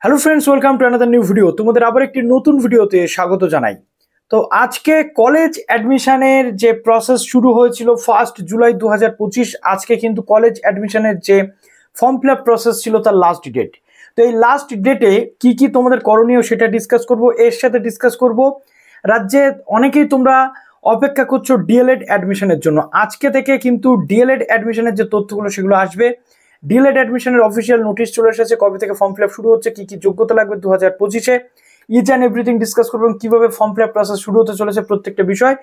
Hello friends, welcome to another new video. তোমাদের আবার একটি নতুন ভিডিওতে স্বাগত জানাই। তো আজকে কলেজ অ্যাডমিশনের যে প্রসেস শুরু হয়েছিল 1 জুলাই 2025, আজকে কিন্তু কলেজ অ্যাডমিশনের যে ফর্ম ফিল আপ প্রসেস ছিল তার লাস্ট ডেট। তো এই লাস্ট ডেটে কি কি তোমাদের করণীয় সেটা ডিসকাস করব। এর সাথে ডিসকাস করব রাজ্যে অনেকেই তোমরা অপেক্ষা করছো ডিএলএড অ্যাডমিশনের জন্য। আজকে থেকে কিন্তু ডিএলএড অ্যাডমিশনের যে তথ্যগুলো সেগুলো আসবে। ডিএলএড অ্যাডমিশনের অফিসিয়াল নোটিশ চলে এসেছে, কবে থেকে ফর্ম ফিল আপ শুরু হচ্ছে, কি কি যোগ্যতা লাগবে 2025-এ, ইচ অ্যান্ড এভরিথিং ডিসকাস করবো এবং কিভাবে ফর্ম ফিল আপ প্রসেস শুরু হতে চলেছে প্রত্যেকটা বিষয়।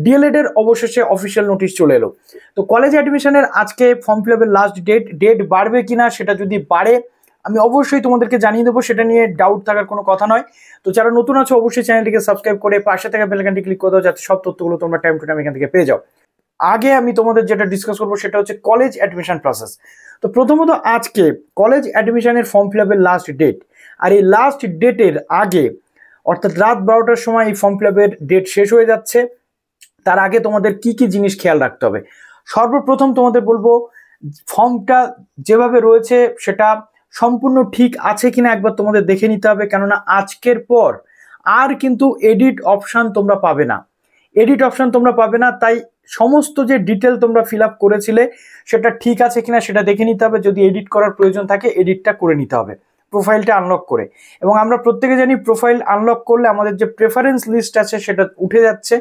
ডিএলএড এর অবশেষে অফিসিয়াল নোটিশ চলে এলো। তো কলেজ অ্যাডমিশনের আজকে ফর্ম ফিল আপের লাস্ট ডেট বাড়বে কিনা, সেটা যদি বাড়ে আমি অবশ্যই তোমাদেরকে জানিয়ে দেবো, সেটা নিয়ে ডাউট থাকার কোনো কথা নয়। তো যারা নতুন আছো অবশ্যই চ্যানেলটিকে সাবস্ক্রাইব করে পাশে থাকা বেল আইকনটি ক্লিক করে দাও, যাতে সব তথ্যগুলো তোমরা টাইম টু টাইম এখান থেকে পেয়ে যাও। আগে আমি তোমাদের যেটা ডিসকাস করবো সেটা হচ্ছে কলেজ অ্যাডমিশন প্রসেস। তো প্রথমত আজকে কলেজ অ্যাডমিশনের ফর্ম ফিল আপের লাস্ট ডেট, আর এই লাস্ট ডেটের আগে অর্থাৎ রাত 12টার সময় এই ফর্ম ফিল আপের ডেট শেষ হয়ে যাচ্ছে। তার আগে তোমাদের কি কি জিনিস খেয়াল রাখতে হবে। সর্বপ্রথম তোমাদের বলবো, ফর্মটা যেভাবে রয়েছে সেটা সম্পূর্ণ ঠিক আছে কিনা একবার তোমাদের দেখে নিতে হবে, কেননা আজকের পর আর কিন্তু এডিট অপশান তোমরা পাবে না। তাই সমস্ত যে ডিটেল তোমরা ফিল আপ করেছিলে সেটা ঠিক আছে কিনা সেটা দেখে নিতে হবে। যদি এডিট করার প্রয়োজন থাকে এডিটটা করে নিতে হবে প্রোফাইলটা আনলক করে। এবং আমরা প্রত্যেকে জানি প্রোফাইল আনলক করলে আমাদের যে প্রেফারেন্স লিস্ট আছে সেটা উঠে যাচ্ছে,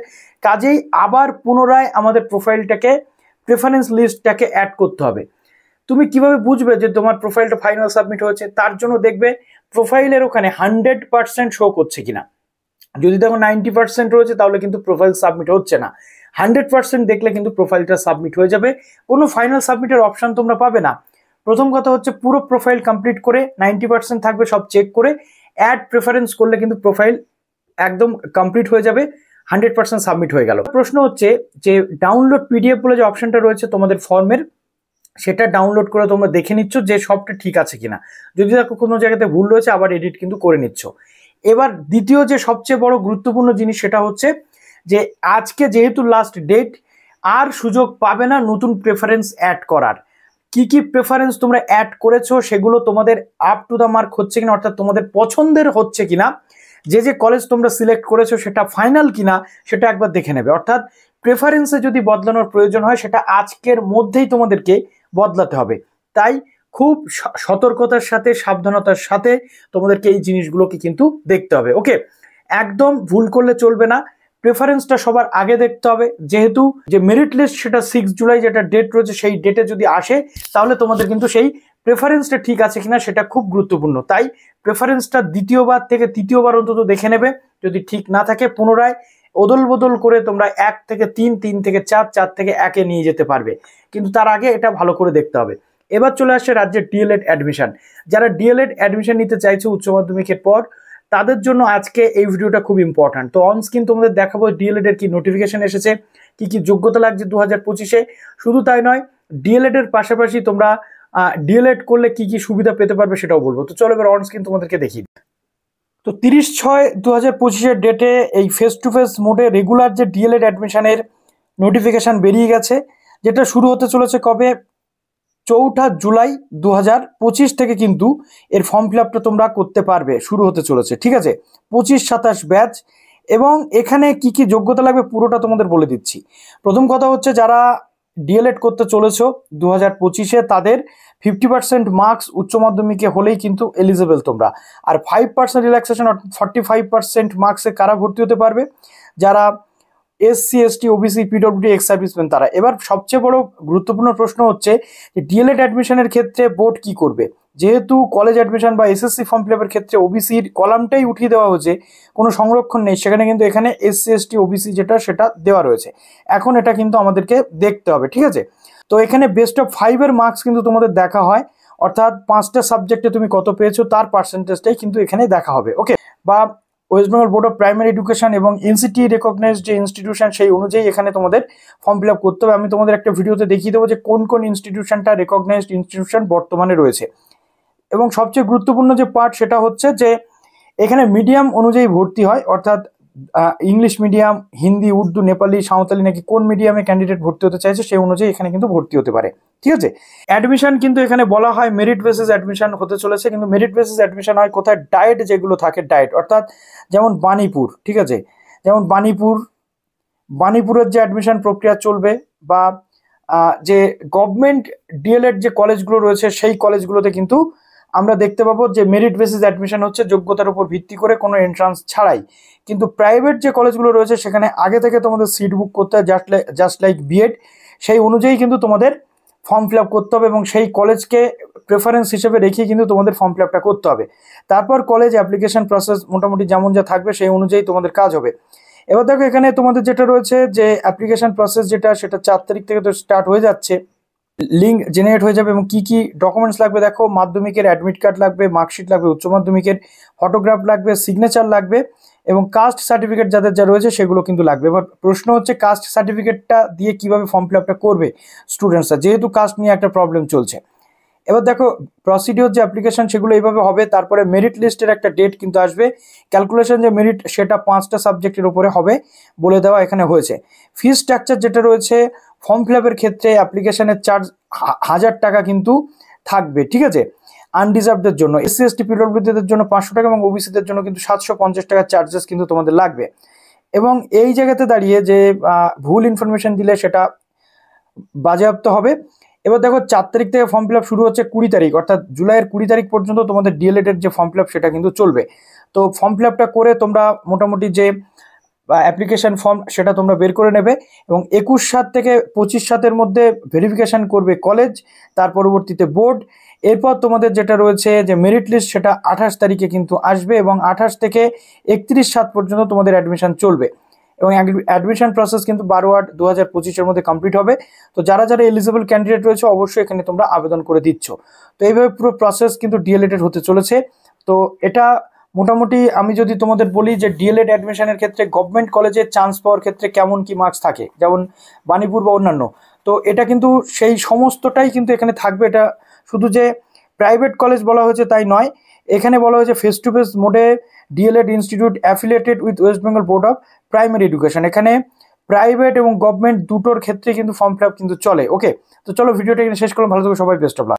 কাজেই আবার পুনরায় আমাদের প্রেফারেন্স লিস্টটাকে অ্যাড করতে হবে। তুমি কিভাবে বুঝবে যে তোমার প্রোফাইলটা ফাইনাল সাবমিট হয়েছে? তার জন্য দেখবে প্রোফাইলের ওখানে 100% শো করছে কিনা। যদি দেখো 90% রয়েছে তাহলে কিন্তু প্রোফাইল সাবমিট হচ্ছে না। 100% দেখলে কিন্তু প্রোফাইলটা সাবমিট হয়ে যাবে। কোনো ফাইনাল সাবমিটের অপশান তোমরা পাবে না। প্রথম কথা হচ্ছে পুরো প্রোফাইল কমপ্লিট করে 90% থাকবে, সব চেক করে অ্যাড প্রেফারেন্স করলে কিন্তু প্রোফাইল একদম কমপ্লিট হয়ে যাবে, 100% সাবমিট হয়ে গেল। প্রশ্ন হচ্ছে যে ডাউনলোড পিডিএফ বলে যে অপশানটা রয়েছে তোমাদের ফর্মের, সেটা ডাউনলোড করে তোমরা দেখে নিচ্ছ যে সবটা ঠিক আছে কিনা। যদি দেখো কোনো জায়গাতে ভুল রয়েছে আবার এডিট কিন্তু করে নিচ্ছ। এবার দ্বিতীয় যে সবচেয়ে বড় গুরুত্বপূর্ণ জিনিস সেটা হচ্ছে যে আজকে যেহেতু লাস্ট ডেট, আর সুযোগ পাবে না নতুন প্রেফারেন্স অ্যাড করার। কি কি প্রেফারেন্স তোমরা অ্যাড করেছো সেগুলো তোমাদের আপ টু দ্য মার্ক হচ্ছে কিনা, অর্থাৎ তোমাদের পছন্দের হচ্ছে কিনা, যে কলেজ তোমরা সিলেক্ট করেছো সেটা ফাইনাল কিনা সেটা একবার দেখে নেবে। অর্থাৎ প্রেফারেন্সে যদি বদলানোর প্রয়োজন হয় সেটা আজকের মধ্যেই তোমাদেরকে বদলাতে হবে। তাই খুব সতর্কতার সাথে সাবধানতার সাথে তোমাদেরকে এই জিনিসগুলোকে কিন্তু দেখতে হবে। ওকে, একদম ভুল করলে চলবে না। প্রেফারেন্সটা সবার আগে দেখতে হবে, যেহেতু যে মেরিট লিস্ট সেটা 6 জুলাই যেটা ডেট রয়েছে সেই ডেটে যদি আসে তাহলে তোমাদের কিন্তু সেই প্রেফারেন্সটা ঠিক আছে কিনা সেটা খুব গুরুত্বপূর্ণ। তাই প্রেফারেন্সটা দ্বিতীয়বার থেকে তৃতীয়বার অন্তত দেখে নেবে। যদি ঠিক না থাকে পুনরায় অদল বদল করে তোমরা 1 থেকে 3, 3 থেকে 4, 4 থেকে 1-এ নিয়ে যেতে পারবে, কিন্তু তার আগে এটা ভালো করে দেখতে হবে। এবার চলে আসছে রাজ্যের ডিএলএড অ্যাডমিশন। যারা ডিএলএড অ্যাডমিশন নিতে চাইছে উচ্চ মাধ্যমিকের পর, তাদের জন্য আজকে এই ভিডিওটা খুব ইম্পর্ট্যান্ট। তো অন স্ক্রিন তোমাদের দেখাবো ডিএলএড এর কি নোটিফিকেশন এসেছে, কি কি যোগ্যতা লাগছে 2025-এ। শুধু তাই নয়, ডিএলএড এর পাশাপাশি তোমরা ডিএলএড করলে কি কি সুবিধা পেতে পারবে সেটাও বলবো। তো চলো এবার অন স্ক্রিন তোমাদেরকে দেখি। তো 30/6/2025-এর ডেটে এই ফেস টু ফেস মোডে রেগুলার যে ডিএলএড অ্যাডমিশনের নোটিফিকেশান বেরিয়ে গেছে, যেটা শুরু হতে চলেছে কবে, 4 জুলাই 2025 থেকে কিন্তু এর ফর্ম ফিল আপটা তোমরা করতে পারবে, শুরু হতে চলেছে। ঠিক আছে, 25-27 ব্যাচ। এবং এখানে কি কি যোগ্যতা লাগবে পুরোটা তোমাদের বলে দিচ্ছি। প্রথম কথা হচ্ছে যারা ডিএলএড করতে চলেছো 2025-এ, তাদের 50% মার্কস উচ্চ মাধ্যমিকে হলেই কিন্তু এলিজেবল তোমরা। আর 5% রিল্যাক্সেশন, 45% মার্কসে কারা ভর্তি হতে পারবে, যারা SC ST OBC PWD ex serviceman তারা। এবার সবচেয়ে বড় গুরুত্বপূর্ণ প্রশ্ন হচ্ছে যে ডিএলএড অ্যাডমিশনের ক্ষেত্রে বোর্ড কি করবে। যেহেতু কলেজ অ্যাডমিশন বা SSC ফর্ম ফিল আপের ক্ষেত্রে ওবিসির কলামটাই উঠিয়ে দেওয়া হয়েছে, কোনো সংরক্ষণ নেই, সেখানে কিন্তু এখানে SC ST OBC যেটা সেটা দেওয়া রয়েছে। এখন এটা কিন্তু আমাদেরকে দেখতে হবে। ঠিক আছে, তো এখানে বেস্ট অফ 5-এর মার্কস কিন্তু তোমাদের দেখা হয়, অর্থাৎ 5টা সাবজেক্টে তুমি কত পেয়েছো তার পার্সেন্টেজটাই কিন্তু এখানে দেখা হবে। ওকে, বা West Bengal board of primary education এবং এনসিটি রেকগনাইজড যে ইনস্টিটিউশন সেই অনুযায়ী এখানে তোমাদের ফর্ম ফিল আপ করতে হবে। আমি তোমাদের একটা ভিডিওতে দেখিয়ে দেবো যে কোন কোন ইনস্টিটিউশনটা রেকগনাইজড ইনস্টিটিউশন বর্তমানে রয়েছে। এবং সবচেয়ে গুরুত্বপূর্ণ যে পার্ট সেটা হচ্ছে যে এখানে মিডিয়াম অনুযায়ী ভর্তি হয়, অর্থাৎ ইংলিশ মিডিয়াম, হিন্দি, উর্দু, নেপালি, সাঁওতালি নাকি কোন মিডিয়ামে ক্যান্ডিডেট ভর্তি হতে চাইছে সেই অনুযায়ী এখানে কিন্তু ভর্তি হতে পারে। ঠিক আছে। অ্যাডমিশন কিন্তু এখানে বলা হয় মেরিট বেসিস অ্যাডমিশন হতে চলেছে, কিন্তু মেরিট বেসিস অ্যাডমিশন হয় কোথায়, ডায়েট যেগুলো থাকে ডায়েট, অর্থাৎ যেমন বাণীপুর, ঠিক আছে, যেমন বাণীপুরের যে অ্যাডমিশন প্রক্রিয়া চলবে, বা যে গভর্নমেন্ট ডিএলএড যে কলেজগুলো রয়েছে সেই কলেজগুলোতে কিন্তু আমরা দেখতে পাবো যে মেরিট বেসিস অ্যাডমিশন হচ্ছে যোগ্যতার উপর ভিত্তি করে, কোনো এন্ট্রান্স ছাড়াই। কিন্তু প্রাইভেট যে কলেজগুলো রয়েছে সেখানে আগে থেকে তোমাদের সিট বুক করতে হয়, জাস্ট লাইক বিএড, সেই অনুযায়ী কিন্তু তোমাদের ফর্ম ফিল আপ করতে হবে এবং সেই কলেজকে প্রেফারেন্স হিসেবে রেখে কিন্তু তোমাদের ফর্ম ফিল আপটা করতে হবে। তারপর কলেজ অ্যাপ্লিকেশন প্রসেস মোটামুটি যেমন যা থাকবে সেই অনুযায়ী তোমাদের কাজ হবে। এবার দেখো এখানে তোমাদের যেটা রয়েছে যে অ্যাপ্লিকেশন প্রসেস যেটা, সেটা 4 তারিখ থেকে তো স্টার্ট হয়ে যাচ্ছে, লিঙ্ক জেনারেট হয়ে যাবে। এবং কি কি ডকুমেন্টস লাগবে দেখো, মাধ্যমিকের অ্যাডমিট কার্ড লাগবে, মার্কশিট লাগবে, উচ্চ মাধ্যমিকের ফটোগ্রাফ লাগবে, সিগনেচার লাগবে এবং কাস্ট সার্টিফিকেট যাদের যা রয়েছে সেগুলো কিন্তু লাগবে। এবার প্রশ্ন হচ্ছে কাস্ট সার্টিফিকেটটা দিয়ে কিভাবে ফর্ম ফিল আপটা করবে স্টুডেন্টসরা, যেহেতু কাস্ট নিয়ে একটা প্রবলেম চলছে। এবার দেখো প্রসিডিওর যে অ্যাপ্লিকেশন সেগুলো এইভাবে হবে। তারপরে মেরিট লিস্টের একটা ডেট কিন্তু আসবে, ক্যালকুলেশন যে মেরিট সেটা 5টা সাবজেক্টের উপরে হবে বলে দেওয়া এখানে হয়েছে। ফি স্ট্রাকচার যেটা রয়েছে, ফর্ম ফিল আপের ক্ষেত্রে অ্যাপ্লিকেশনের চার্জ 1000 টাকা কিন্তু থাকবে, ঠিক আছে। আনডিজার্ভদের জন্য, এসসি এসটি পিডব্লিউডিদের জন্য 500 টাকা এবং ওবিসিদের জন্য কিন্তু 750 টাকা চার্জেস কিন্তু তোমাদের লাগবে। এবং এই জায়গাতে দাঁড়িয়ে যে ভুল ইনফরমেশন দিলে সেটা বাজেয়াপ্ত হবে। এবার দেখো 4 তারিখ থেকে ফর্ম ফিল আপ শুরু হচ্ছে, 20 তারিখ অর্থাৎ জুলাইয়ের 20 তারিখ পর্যন্ত তোমাদের ডিএলএড এর যে ফর্ম ফিল আপ সেটা কিন্তু চলবে। তো ফর্ম ফিল আপটা করে তোমরা মোটামুটি যে অ্যাপ্লিকেশন ফর্ম সেটা তোমরা বের করে নেবে এবং 21/7 থেকে 25/7 মধ্যে ভেরিফিকেশন করবে কলেজ, তার পরবর্তীতে বোর্ড। এরপর তোমাদের যেটা রয়েছে যে মেরিট লিস্ট সেটা 28 তারিখে কিন্তু আসবে এবং 28 থেকে 31/7 পর্যন্ত তোমাদের অ্যাডমিশন চলবে এবং অ্যাডমিশন প্রসেস কিন্তু 12/8/2025-এর মধ্যে কমপ্লিট হবে। তো যারা যারা এলিজিবল ক্যান্ডিডেট রয়েছে অবশ্যই এখানে তোমরা আবেদন করে দিচ্ছ। তো এইভাবে পুরো প্রসেস কিন্তু ডিএলএড হতে চলেছে। তো এটা মোটামুটি আমি যদি তোমাদের বলি যে ডিএলএড অ্যাডমিশনের ক্ষেত্রে গভর্নমেন্ট কলেজে চান্স পাওয়ার ক্ষেত্রে কেমন কি মার্কস থাকে, যেমন বাণীপুর বা অন্যান্য, তো এটা কিন্তু সেই সমস্তটাই কিন্তু এখানে থাকবে। এটা শুধু যে প্রাইভেট কলেজ বলা হয়েছে তাই নয়, এখানে বলা হয়েছে ফেস টু ফেস মোডে DElEd institute affiliated with West Bengal board of primary education. এখানে প্রাইভেট এবং গভর্নমেন্ট দুটোর ক্ষেত্রে কিন্তু ফর্ম ফিল আপ কিন্তু চলে। ওকে, তো চলো ভিডিওটা এখানে শেষ করলাম, ভালো থেকো সবাই, বেস্ট অফ লাক।